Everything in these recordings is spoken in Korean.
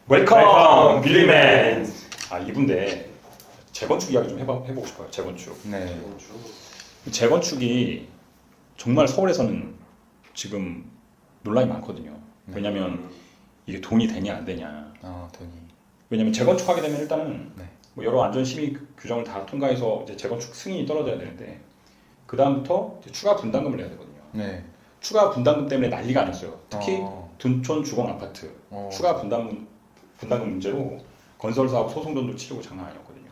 웰컴 빌리맨. 이분데 재건축 이야기 좀 해보고 싶어요. 재건축. 네. 재건축이 정말 서울에서는 지금 논란이 많거든요. 왜냐면 이게 돈이 되냐 안 되냐. 돈이. 왜냐면 재건축하게 되면 일단은 네. 뭐 여러 안전 심의 규정을 다 통과해서 이제 재건축 승인이 떨어져야 되는데 그 다음부터 추가 분담금을 내야 되거든요. 네. 추가 분담금 때문에 난리가 아니었어요. 특히 둔촌 주공 아파트 추가 분담금 문제로 건설 사업 소송전도 치르고 장난 아니었거든요.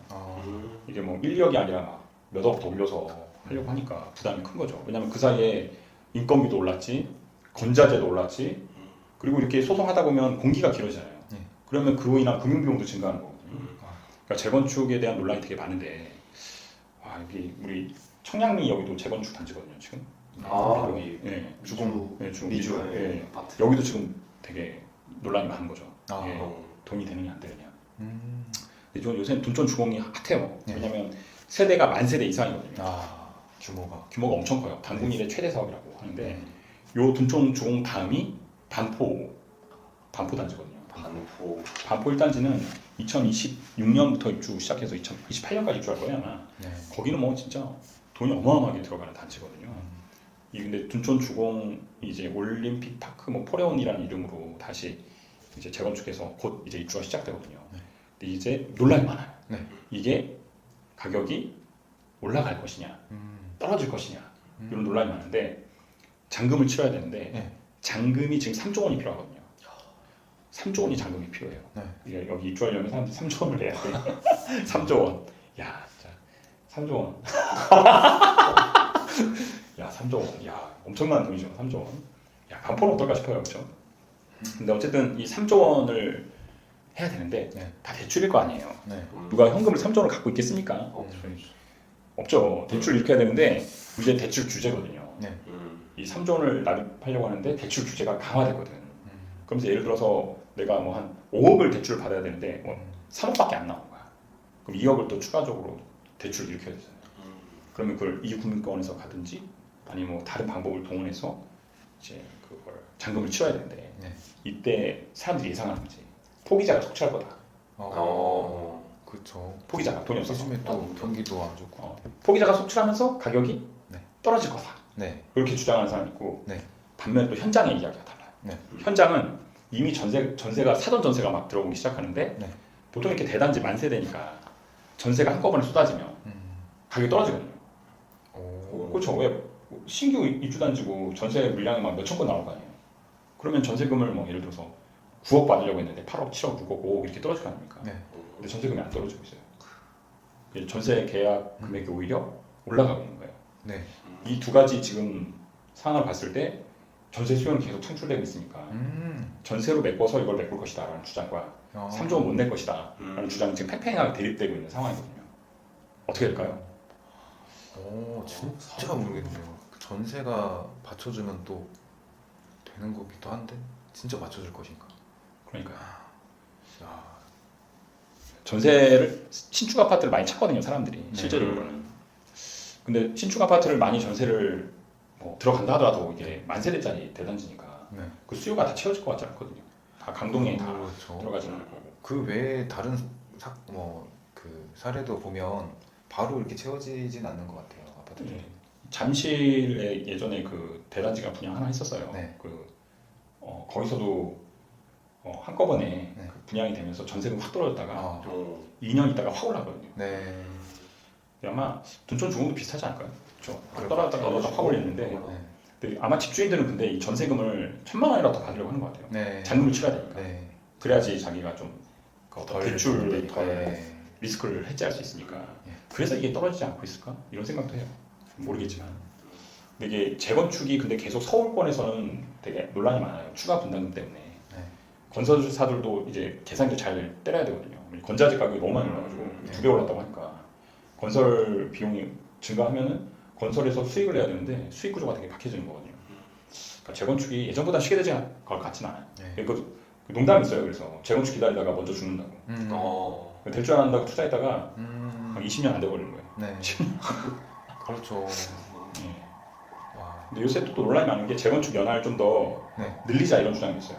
이게 뭐 1, 2억이 아니라 막 몇 억 더 올려서 하려고 하니까 부담이 큰 거죠. 왜냐면 그 사이에 인건비도 올랐지, 건자재도 올랐지, 그리고 이렇게 소송하다 보면 공기가 길어지잖아요. 그러면 그로 인한 금융비용도 증가하는 거거든요. 그러니까 재건축에 대한 논란이 되게 많은데, 여기 우리 청량리 여기도 재건축 단지거든요 지금. 여기 주공, 미주 아파트. 여기도 지금 되게 논란이 많은 거죠. 이게 돈이 되느냐 안 되느냐. 근데 요새는 둔촌 주공이 핫해요. 왜냐면 세대가 10,000세대 이상이거든요. 규모가 엄청 커요. 단군일의 최대 사업이라고 하는데 요 둔촌 주공 다음이 반포 단지거든요. 반포 1단지는 2026년부터 입주 시작해서 2028년까지 입주할 거예요 아마. 거기는 뭐 진짜 돈이 어마어마하게 들어가는 단지거든요. 근데 둔촌 주공 이제 올림픽 파크 뭐 포레온이라는 이름으로 다시 이제 재건축해서 곧 이제 입주가 시작되거든요. 근데 이제 논란이 많아요. 이게 가격이 올라갈 것이냐, 떨어질 것이냐 이런 논란이 많은데 잔금을 치러야 되는데 잔금이 지금 3조 원이 필요하거든요. 3조 원이 잔금이 필요해요. 이게 여기 입주하려면 사람들이 3조 원을 내야 돼. 3조 원. 야, 진짜 3조 원. 야, 3조 원. 야, 엄청난 돈이죠. 3조 원. 야, 반포는 어떨까 싶어요. 그렇죠? 근데 어쨌든 이 3조 원을 해야 되는데 다 대출일 거 아니에요. 누가 현금을 3조 원을 갖고 있겠습니까? 없죠. 대출 이렇게 해야 되는데 이제 대출 규제거든요. 이 3조 원을 납입하려고 하는데 대출 규제가 강화됐거든. 그러면서 예를 들어서 내가 뭐 한 5억을 대출을 받아야 되는데 뭐 3억밖에 안 나온 거야. 그럼 2억을 또 추가적으로 대출을 일으켜야 되잖아요. 그러면 그걸 이금융권에서 가든지 아니면 뭐 다른 방법을 동원해서 이제 그걸 잔금을 치러야 되는데 이때 사람들이 예상하는 거지. 포기자가 속출할 거다. 그렇죠. 포기자가 돈이 없어서. 요즘에 또 경기도 안 좋고. 포기자가 속출하면서 가격이 떨어질 거다. 그렇게 주장하는 사람이 있고 반면에 또 현장의 이야기가 달라요. 현장은 이미 전세가 사전 전세가 막 들어오기 시작하는데 보통 이렇게 대단지 10,000세대니까 전세가 한꺼번에 쏟아지면 가격이 떨어지거든요. 그렇죠. 왜 신규 입주단지고 전세 물량이 막 몇천 건 나올 거 아니에요. 그러면 전세금을 뭐 예를 들어서 9억 받으려고 했는데 8억, 7억, 6억, 5억 이렇게 떨어질 거 아닙니까? 근데 전세금이 안 떨어지고 있어요. 전세 계약 금액이 오히려 올라가고 있는 거예요. 이 두 가지 지금 상황을 봤을 때 전세 수요는 계속 창출되고 있으니까 전세로 메꿔서 이걸 메꿀 것이다 라는 주장과 3조 원 못 낼 것이다 라는 주장이 지금 팽팽하게 대립되고 있는 상황이거든요. 어떻게 될까요? 진짜 모르겠네요. 전세가 받쳐주면 또 되는 거기도 한데 진짜 맞춰줄 것인가? 그러니까 전세를 신축 아파트를 많이 찾거든요 사람들이 실제로는. 근데 신축 아파트를 많이 전세를 뭐 들어간다 하더라도 이게 10,000세대짜리 대단지니까 그 수요가 다 채워질 것 같지 않거든요. 다 강동에 다 들어가지는 않고. 그 외에 다른 그 사례도 보면 바로 이렇게 채워지진 않는 것 같아요 아파트들이. 잠실에 예전에 그 대단지가 분양 하나 했었어요. 거기서도 한꺼번에 그 분양이 되면서 전세금 확 떨어졌다가 2년 있다가 확 올랐거든요. 아마 둔촌 주공도 비슷하지 않을까요? 그렇죠. 떨어졌다가 확 올렸는데 근데 아마 집주인들은 근데 이 전세금을 1,000만 원이라도 더 받으려고 하는 것 같아요. 잔금을 치러야 되니까. 그래야지 자기가 좀 대출 리스크를 해지할 수 있으니까. 그래서 이게 떨어지지 않고 있을까? 이런 생각도 해요. 모르겠지만. 근데 이게 재건축이 근데 계속 서울권에서는 되게 논란이 많아요. 추가 분담금 때문에. 건설사들도 이제 계산도 잘 때려야 되거든요. 건자재 가격이 너무 많이 올라가지고 2배 올랐다고 하니까 건설 비용이 증가하면은 건설에서 수익을 내야 되는데 수익 구조가 되게 박해지는 거거든요. 그러니까 재건축이 예전보다 쉽게 되지 것 같지는 않아요. 그러니까 농담이 있어요. 그래서 재건축 기다리다가 먼저 죽는다고. 될 줄 알았다고 투자했다가 20년 안 돼버리는 거예요. 그렇죠. 근데 요새 또 논란이 많은 게 재건축 연한을 좀 더 늘리자 이런 주장이 있어요.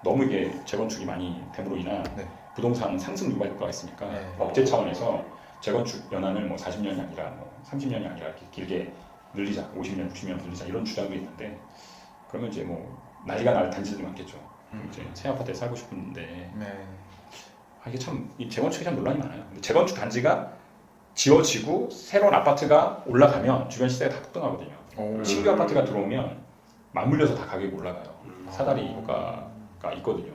너무 이게 재건축이 많이 됨으로 인한 네. 부동산 상승 유발 효과가 있으니까 네. 업체 차원에서 재건축 연한을 뭐 40년이 아니라 뭐 30년이 아니라 이렇게 길게 늘리자, 50년, 60년 늘리자 이런 주장도 있는데 그러면 이제 뭐 난리가 날 단지들이 많겠죠. 이제 새 아파트에 살고 싶은데 네. 이게 참 이 재건축에 참 논란이 많아요. 근데 재건축 단지가 지어지고 새로운 아파트가 올라가면 주변 시세가 다 폭등하거든요. 신규 아파트가 들어오면 맞물려서 다 가격이 올라가요. 사다리 효과가 있거든요.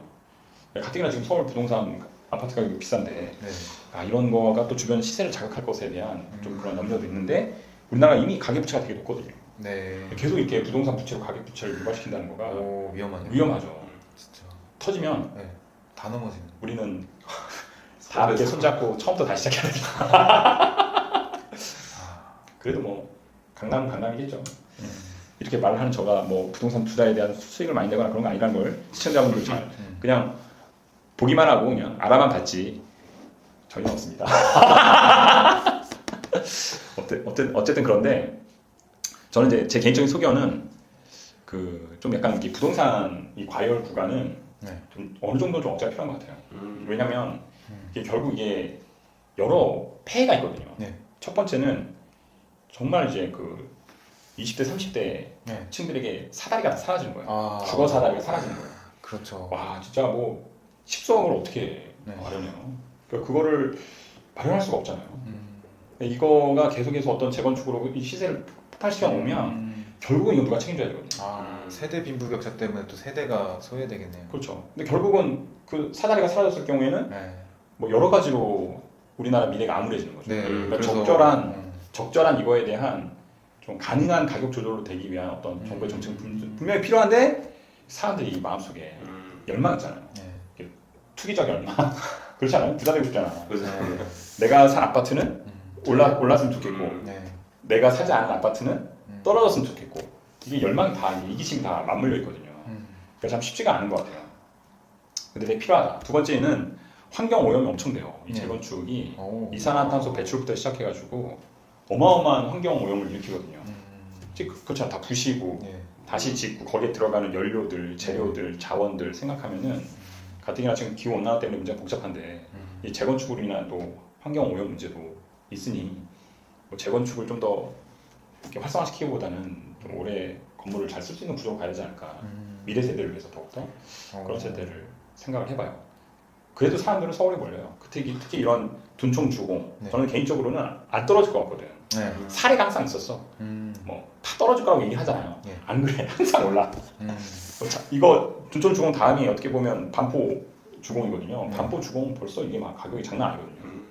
가뜩이나 지금 서울 부동산 아파트 가격이 비싼데 네. 이런 거가 또 주변 시세를 자극할 것에 대한 좀 그런 염려도 있는데 우리나라가 이미 가계 부채가 되게 높거든요. 네. 계속 이렇게 부동산 부채로 가계 부채를 유발시킨다는 거가 위험하네요. 위험하죠. 진짜. 터지면 네. 다 넘어지는. 우리는 다 이렇게 손잡고 처음부터 다시 시작해야 됩니다. 그래도 뭐 강남이겠죠. 이렇게 말을 하는 저가 뭐 부동산 투자에 대한 수익을 많이 내거나 그런 거 아니라는 걸 시청자분들 잘 그냥 보기만 하고 그냥 알아만 봤지 전혀 없습니다. 어쨌든 그런데 저는 이제 제 개인적인 소견은 그 좀 약간 이 부동산 이 과열 구간은 네. 좀 어느 정도 좀 억제가 필요한 것 같아요. 왜냐하면 이게 결국 이게 여러 폐해가 있거든요. 네. 첫 번째는 정말 이제 그 20대, 30대 네. 층들에게 사다리가 다 사라지는 거예요. 주거 사다리가 사라지는 거예요. 그렇죠. 와 진짜 뭐 10석을 어떻게 마련해요? 그러니까 그거를 마련할 수가 없잖아요. 이거가 계속해서 어떤 재건축으로 이 시세를 폭발시켜 놓으면 결국은 이거 누가 책임져야 되거든요. 세대 빈부격차 때문에 또 세대가 소외되겠네요. 그렇죠. 근데 결국은 그 사다리가 사라졌을 경우에는 네. 뭐 여러 가지로 우리나라 미래가 암울해지는 거죠. 네. 그러니까 그래서, 적절한 이거에 대한 좀 가능한 가격 조절로 되기 위한 어떤 정부의 정책은 분명히 필요한데 사람들이 마음속에 열망 있잖아요. 네. 투기적 열망. 그렇지 않아요? 부자 되고 싶잖아. 네. 내가 산 아파트는 올랐으면 좋겠고 네. 내가 사지 않은 아파트는 떨어졌으면 좋겠고 이게 열망이 다 이기심이 다 맞물려 있거든요. 그러니까 참 쉽지가 않은 것 같아요. 근데 되게 필요하다. 두 번째는 환경 오염이 엄청 돼요. 이 재건축이 이산화탄소 배출부터 시작해가지고 어마어마한 환경 오염을 일으키거든요. 그렇잖아. 다 부시고 다시 짓고 거기에 들어가는 연료들, 재료들, 자원들 생각하면은 가뜩이나 지금 기후 온난화 때문에 문제가 복잡한데 이 재건축으로 인한 또 환경 오염 문제도 있으니 뭐 재건축을 좀 더 활성화시키기보다는 좀 오래 건물을 잘 쓸 수 있는 구조로 가야 되지 않을까. 미래 세대를 위해서 더욱더 그런 세대를 생각을 해봐요. 그래도 사람들은 서울에 몰려요. 특히 이런 둔촌 주공. 저는 개인적으로는 안 떨어질 것 같거든. 사례가 항상 있었어. 뭐 다 떨어질 거라고 얘기하잖아요. 안 그래. 항상 올라. 이거 둔촌 주공 다음이 어떻게 보면 반포 주공이거든요. 반포 주공 벌써 이게 막 가격이 장난 아니거든요.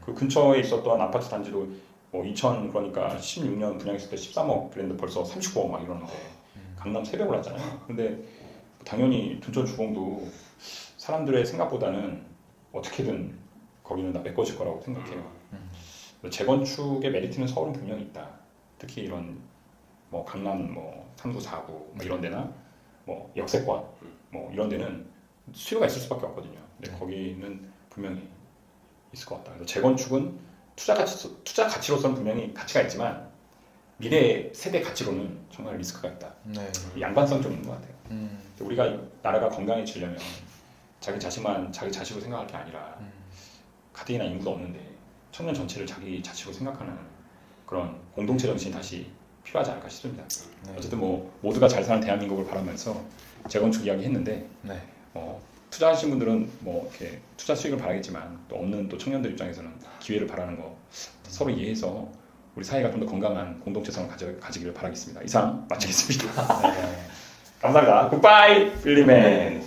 그 근처에 있었던 아파트 단지도 뭐 2000 그러니까 16년 분양했을 때 13억 그랬는데 벌써 39억 막 이러는데 강남 3배 올랐잖아요. 근데 당연히 둔촌 주공도 사람들의 생각보다는 어떻게든 거기는 다 메꿔질 거라고 생각해요. 재건축의 메리트는 서울은 분명히 있다. 특히 이런 뭐 강남 뭐 3구 4구 뭐 이런 데나 뭐 역세권 뭐 이런 데는 수요가 있을 수밖에 없거든요. 근데 거기는 분명히 있을 것 같다. 그래서 재건축은 투자 가치로서는 분명히 가치가 있지만 미래 세대 가치로는 정말 리스크가 있다. 양반성 좀 있는 것 같아요. 우리가 나라가 건강해지려면 자기 자식으로 생각할 게 아니라 가뜩이나 인구도 없는데 청년 전체를 자기 자식으로 생각하는 그런 공동체 정신이 다시 필요하지 않을까 싶습니다. 어쨌든 뭐 모두가 잘 사는 대한민국을 바라면서 재건축 이야기 했는데 투자하신 분들은 뭐 이렇게 투자 수익을 바라겠지만 또 없는 또 청년들 입장에서는 기회를 바라는 거 서로 이해해서 우리 사회가 좀 더 건강한 공동체성을 가지기를 바라겠습니다. 이상 마치겠습니다. 감사합니다. 굿바이 빌리맨.